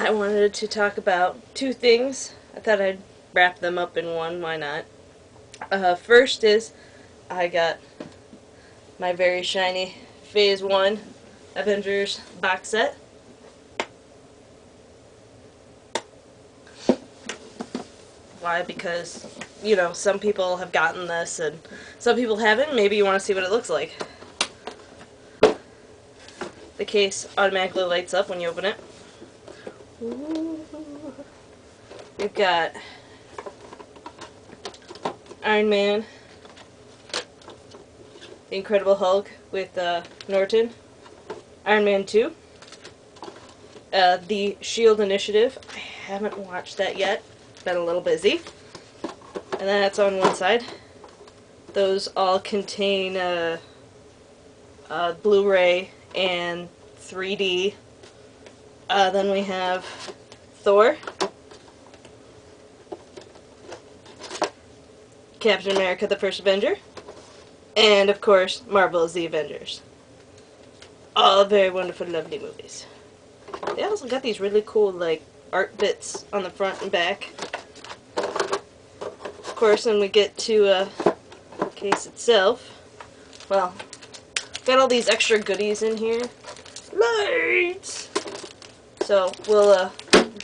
I wanted to talk about two things. I thought I'd wrap them up in one, why not? First is, I got my very shiny Phase 1 Avengers box set. Why? Because, you know, some people have gotten this and some people haven't. Maybe you want to see what it looks like. The case automatically lights up when you open it. Ooh. We've got Iron Man, the Incredible Hulk with Norton, Iron Man 2, the S.H.I.E.L.D. Initiative. I haven't watched that yet. Been a little busy. And then that's on one side. Those all contain Blu-ray and 3D. Then we have Thor, Captain America the First Avenger, and of course Marvel's The Avengers. All very wonderful, lovely movies. They also got these really cool like art bits on the front and back. Of course, when we get to the case itself, well, got all these extra goodies in here. Lights! So, we'll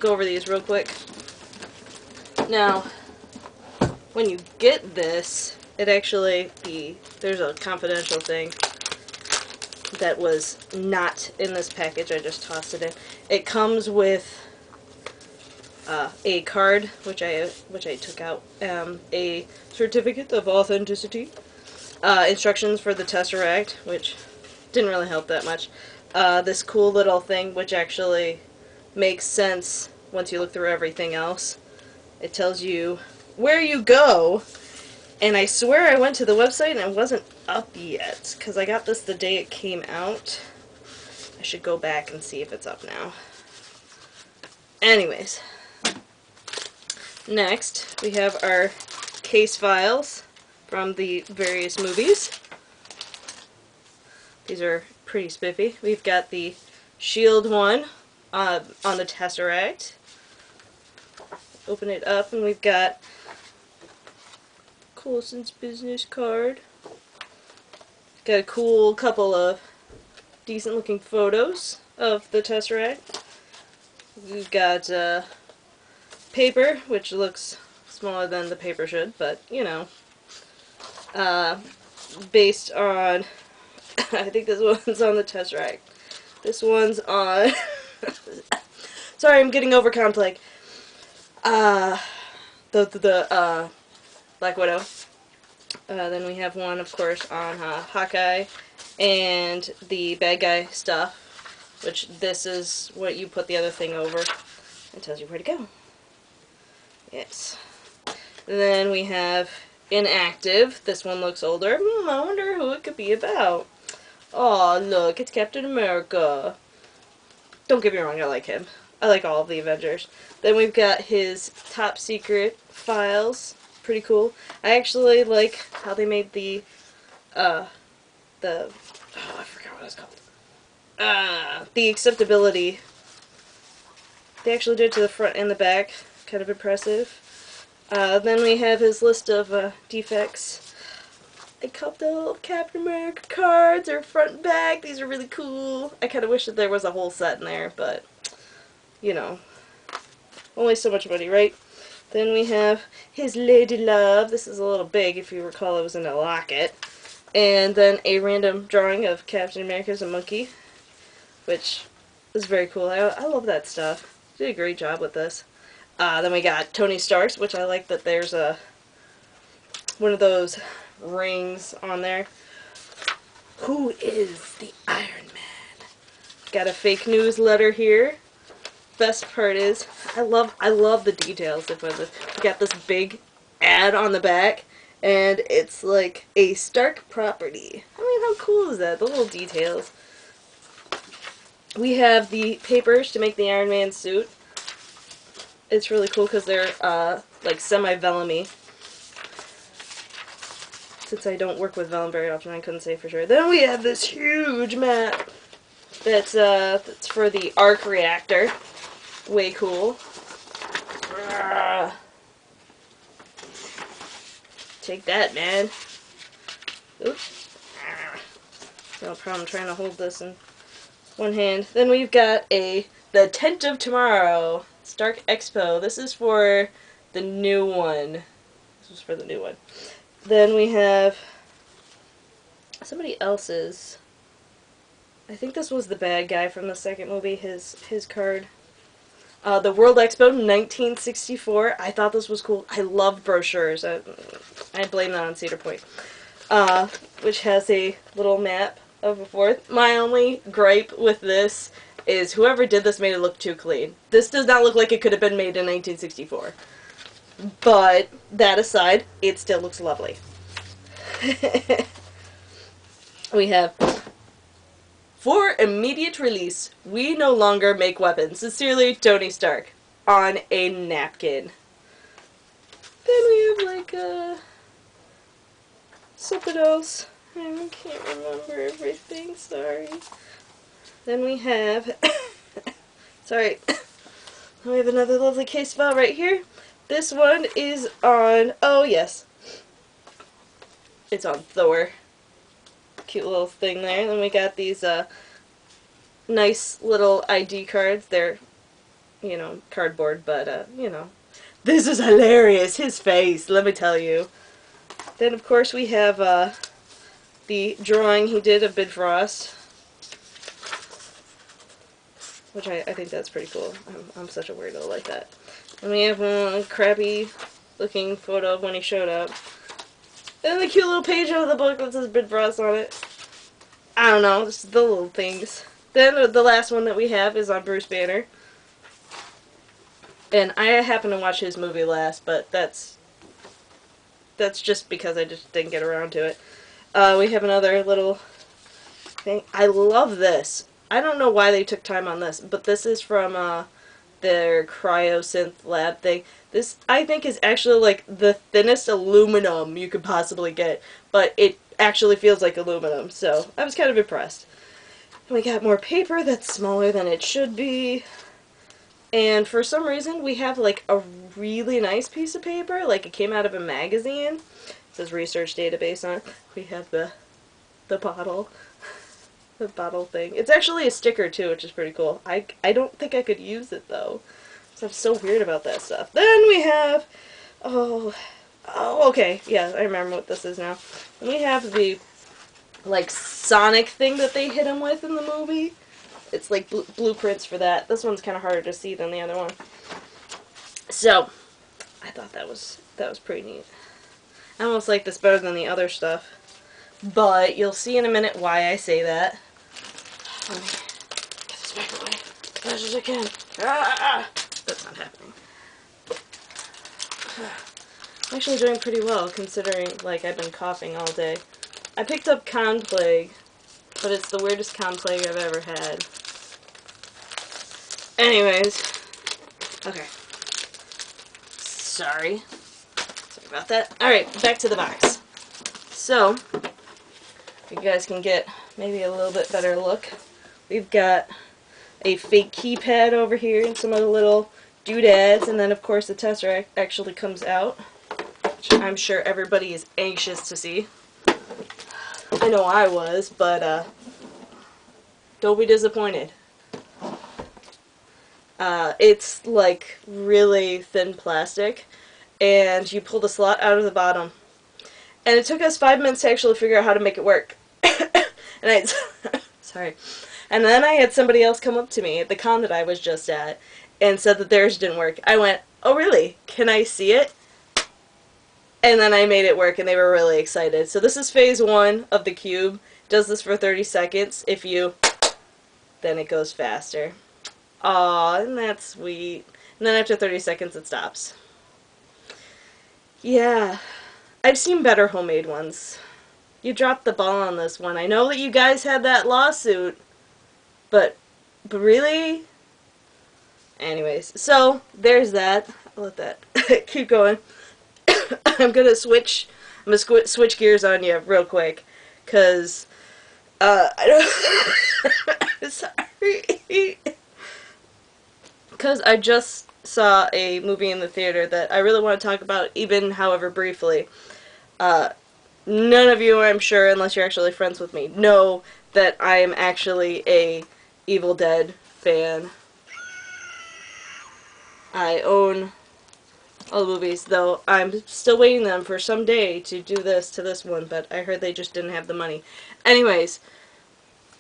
go over these real quick. Now, when you get this, it actually, there's a confidential thing that was not in this package. I just tossed it in. It comes with a card, which I took out, a certificate of authenticity, instructions for the Tesseract, which didn't really help that much. This cool little thing, which actually makes sense once you look through everything else. It tells you where you go, and I swear I went to the website and it wasn't up yet, because I got this the day it came out. I should go back and see if it's up now. Anyways, next we have our case files from the various movies. These are pretty spiffy. We've got the S.H.I.E.L.D. one on the Tesseract. Open it up and we've got Coulson's business card. Got a cool couple of decent looking photos of the Tesseract. We've got paper, which looks smaller than the paper should, but you know. Based on, I think this one's on the Tesseract. This one's on, sorry, I'm getting over complex. The Black Widow. Then we have one, of course, on Hawkeye and the bad guy stuff, which this is what you put the other thing over. It tells you where to go. Yes. Then we have Inactive. This one looks older. I wonder who it could be about. Aw, look, it's Captain America. Don't get me wrong, I like him. I like all of the Avengers. Then we've got his top secret files. Pretty cool. I actually like how they made the oh, I forgot what it's called. The acceptability. They actually did it to the front and the back. Kind of impressive. Then we have his list of defects. A couple of Captain America cards are front and back. These are really cool. I kind of wish that there was a whole set in there, but, you know, only so much money, right? Then we have his Lady Love. This is a little big, if you recall it was in a locket. And then a random drawing of Captain America as a monkey, which is very cool. I love that stuff. Did a great job with this. Then we got Tony Stark's, which I like that there's one of those rings on there. Who is the Iron Man? Got a fake newsletter here. Best part is I love the details of this. We got this big ad on the back, and it's like a Stark property. I mean, how cool is that? The little details. We have the papers to make the Iron Man suit. It's really cool because they're like semi-vellum-y. Since I don't work with vellum very often, I couldn't say for sure. Then we have this huge map that's for the arc reactor. way cool. Take that, man. Oops. No problem trying to hold this in one hand. Then we've got the Tent of Tomorrow. Stark Expo. This is for the new one. This was for the new one. Then we have somebody else's. I think this was the bad guy from the second movie, his card. The World Expo 1964. I thought this was cool. I love brochures. I blame that on Cedar Point. Which has a little map of a fourth. My only gripe with this is whoever did this made it look too clean. This does not look like it could have been made in 1964. But, that aside, it still looks lovely. We have, for immediate release, we no longer make weapons. Sincerely, Tony Stark. On a napkin. Then we have like something else. I can't remember everything, sorry. Then we have, sorry, we have another lovely case file right here. This one is on, oh yes, it's on Thor. Cute little thing there. Then we got these nice little ID cards. They're, you know, cardboard, but you know, this is hilarious. His face, let me tell you. Then of course we have the drawing he did of Bifrost, which I think that's pretty cool. I'm such a weirdo like that. And we have a crappy looking photo of when he showed up. And the cute little page out of the book that says Bifrost on it. I don't know, just the little things. Then the last one that we have is on Bruce Banner. And I happen to watch his movie last, but that's just because I just didn't get around to it. We have another little thing. I love this. I don't know why they took time on this, but this is from their cryosynth lab thing. This, I think, is actually like the thinnest aluminum you could possibly get, but it actually feels like aluminum, so I was kind of impressed. And we got more paper that's smaller than it should be. And for some reason, we have like a really nice piece of paper, like it came out of a magazine. It says research database on it. We have the bottle. The bottle thing. It's actually a sticker too, which is pretty cool. I don't think I could use it though. So I'm so weird about that stuff. Then we have, oh, okay, yeah, I remember what this is now. And we have the, like, Sonic thing that they hit him with in the movie. It's like blueprints for that. This one's kind of harder to see than the other one. So, I thought that was pretty neat. I almost like this better than the other stuff. But you'll see in a minute why I say that. Let me get this back away as fast as I can. Ah! That's not happening. I'm actually doing pretty well considering, like, I've been coughing all day. I picked up Con Plague, but it's the weirdest Con Plague I've ever had. Anyways. Okay. Sorry about that. Alright, back to the box. So, you guys can get maybe a little bit better look. We've got a fake keypad over here and some other little doodads, and then of course the Tesseract actually comes out, which I'm sure everybody is anxious to see. I know I was, but don't be disappointed. It's like really thin plastic, and you pull the slot out of the bottom. And it took us 5 minutes to actually figure out how to make it work. And sorry. And then I had somebody else come up to me at the con that I was just at and said that theirs didn't work. I went, oh really? Can I see it? And then I made it work and they were really excited. So this is phase 1 of the cube. It does this for 30 seconds. If you, then it goes faster. Aw, isn't that sweet? And then after 30 seconds it stops. Yeah. I've seen better homemade ones. You dropped the ball on this one. I know that you guys had that lawsuit, but really? Anyways, so there's that. I'll let that keep going. I'm gonna switch gears on you real quick, cause I don't. Sorry. because I just saw a movie in the theater that I really want to talk about, even however briefly. Uh, None of you, I'm sure, unless you're actually friends with me, know that I am actually a Evil Dead fan. I own all the movies, though I'm still waiting them for someday to do this to this one, but I heard they just didn't have the money. Anyways,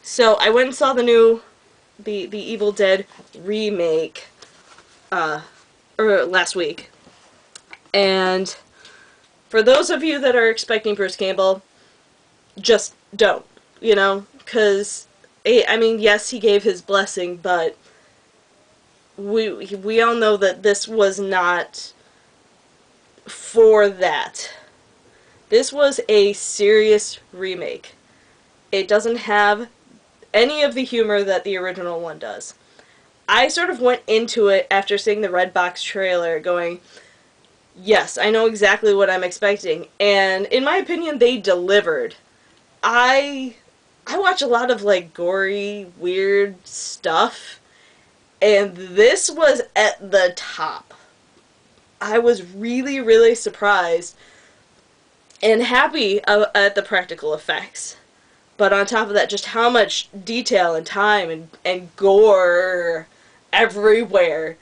so I went and saw the Evil Dead remake, last week. And for those of you that are expecting Bruce Campbell, just don't, you know, because, I mean, yes, he gave his blessing, but we all know that this was not for that. This was a serious remake. It doesn't have any of the humor that the original one does. I sort of went into it after seeing the Redbox trailer going, yes, I know exactly what I'm expecting, and in my opinion, they delivered. I watch a lot of, like, gory, weird stuff, and this was at the top. I was really, really surprised and happy at the practical effects. But on top of that, just how much detail and time and gore everywhere.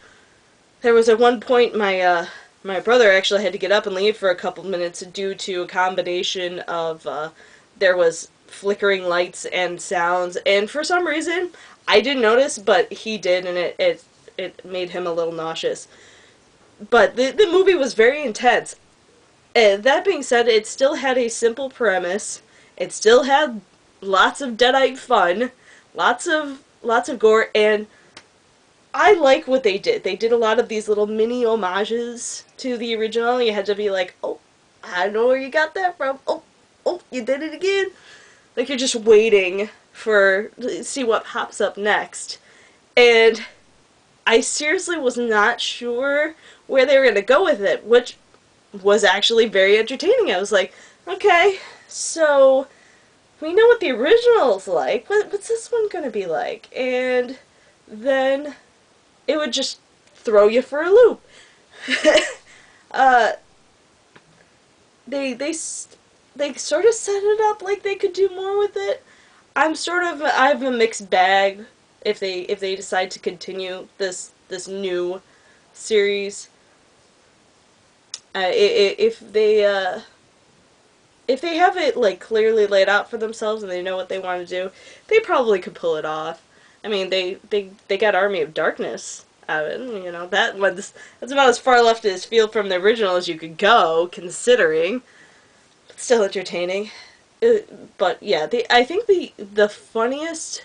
There was at one point my brother actually had to get up and leave for a couple minutes due to a combination of there was flickering lights and sounds, and for some reason I didn't notice, but he did, and it made him a little nauseous. But the movie was very intense. That being said, it still had a simple premise. It still had lots of Deadite fun, lots of gore, and I like what they did. They did a lot of these little mini homages to the original. You had to be like, oh, I know where you got that from. Oh, you did it again. Like you're just waiting for see what pops up next. And I seriously was not sure where they were going to go with it, which was actually very entertaining. I was like, okay, so we know what the original's like. What's this one going to be like? And then it would just throw you for a loop. They sort of set it up like they could do more with it. I have a mixed bag if they decide to continue this new series. If they have it like clearly laid out for themselves and they know what they want to do, they probably could pull it off. I mean, they got Army of Darkness out of it, you know, that's about as far left as field from the original as you could go, considering. But still entertaining. But yeah, I think the funniest,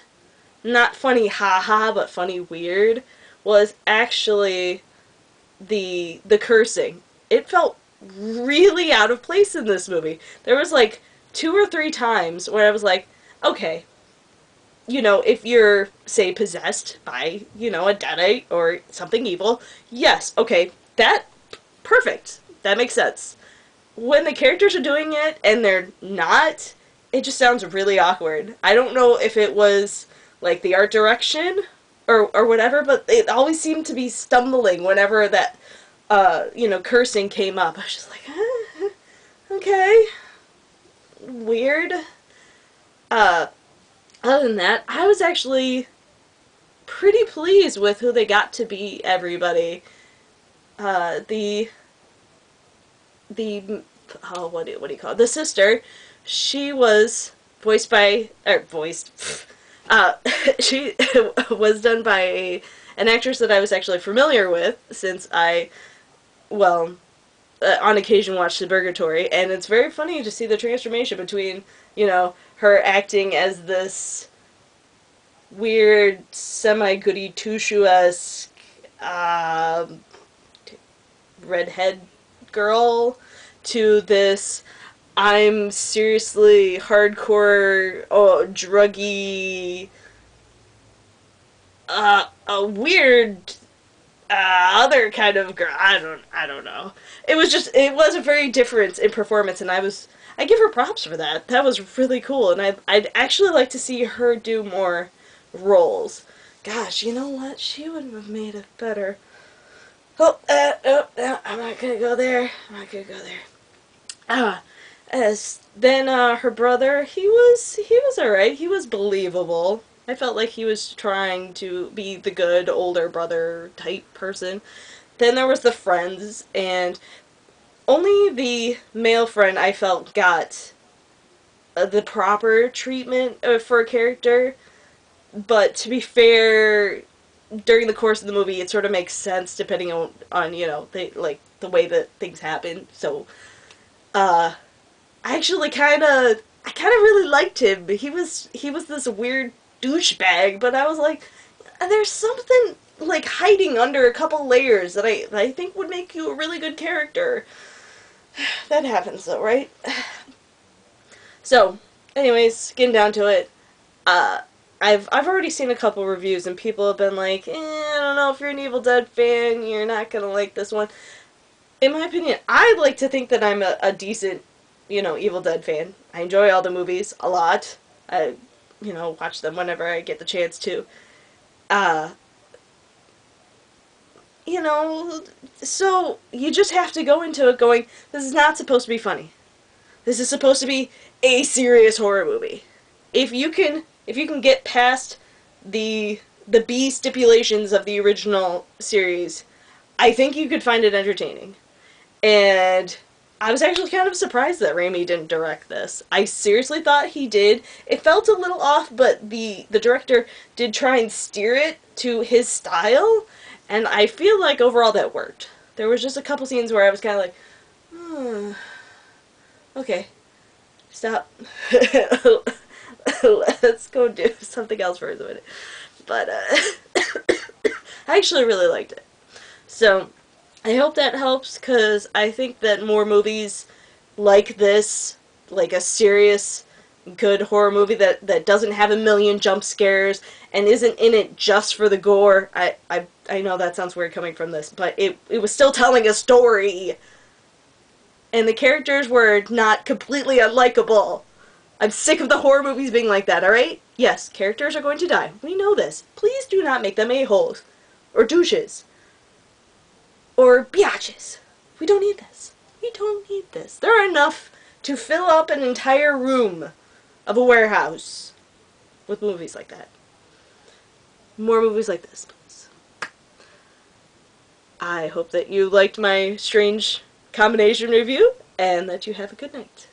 not funny haha, but funny weird, was actually the cursing. It felt really out of place in this movie. There was like 2 or 3 times where I was like, okay, you know, if you're, say, possessed by, you know, a deadite or something evil, yes, okay, perfect. That makes sense. When the characters are doing it and they're not, it just sounds really awkward. I don't know if it was, like, the art direction or whatever, but it always seemed to be stumbling whenever that, you know, cursing came up. I was just like, okay, weird. Other than that, I was actually pretty pleased with who they got to be everybody. The what do you call it? The sister, she was voiced by, she was done by an actress that I was actually familiar with, since I, well, on occasion watch Suburgatory, and it's very funny to see the transformation between, you know, her acting as this weird, semi-goody two-shoe-esque, redhead girl, to this, I'm seriously hardcore, druggy, a weird, other kind of girl. I don't know. It was a very different in performance, and I give her props for that. That was really cool, and I'd actually like to see her do more roles. Gosh, you know what? She wouldn't have made it better. Oh, no, I'm not gonna go there. I'm not gonna go there. Then her brother, he was alright. He was believable. I felt like he was trying to be the good older brother type person. Then there was the friends, and only the male friend I felt got the proper treatment for a character. But to be fair, during the course of the movie, it sort of makes sense depending on you know, like the way that things happen. So, I kind of really liked him. He was this weird douchebag, but I was like, there's something like hiding under a couple layers that I think would make you a really good character. That happens though, right? So, anyways, getting down to it, uh, I've already seen a couple reviews and people have been like, I don't know if you're an Evil Dead fan, you're not gonna like this one. In my opinion, I like to think that I'm a decent, you know, Evil Dead fan. I enjoy all the movies a lot. I, you know, watch them whenever I get the chance to. Uh, you know, so you just have to go into it going, this is not supposed to be funny. This is supposed to be a serious horror movie. If you can get past the B stipulations of the original series, I think you could find it entertaining. And I was actually kind of surprised that Raimi didn't direct this. I seriously thought he did. It felt a little off, but the director did try and steer it to his style, and I feel like overall that worked. There was just a couple scenes where I was kind of like, okay, stop. Let's go do something else for a minute. But I actually really liked it. So I hope that helps, because I think that more movies like this, like a serious, good horror movie that doesn't have a million jump scares and isn't in it just for the gore. I know that sounds weird coming from this, but it was still telling a story. And the characters were not completely unlikable. I'm sick of the horror movies being like that, alright? Yes, characters are going to die. We know this. Please do not make them a-holes. Or douches. Or biatches. We don't need this. We don't need this. There are enough to fill up an entire room of a warehouse with movies like that. More movies like this, please. I hope that you liked my strange combination review, and that you have a good night.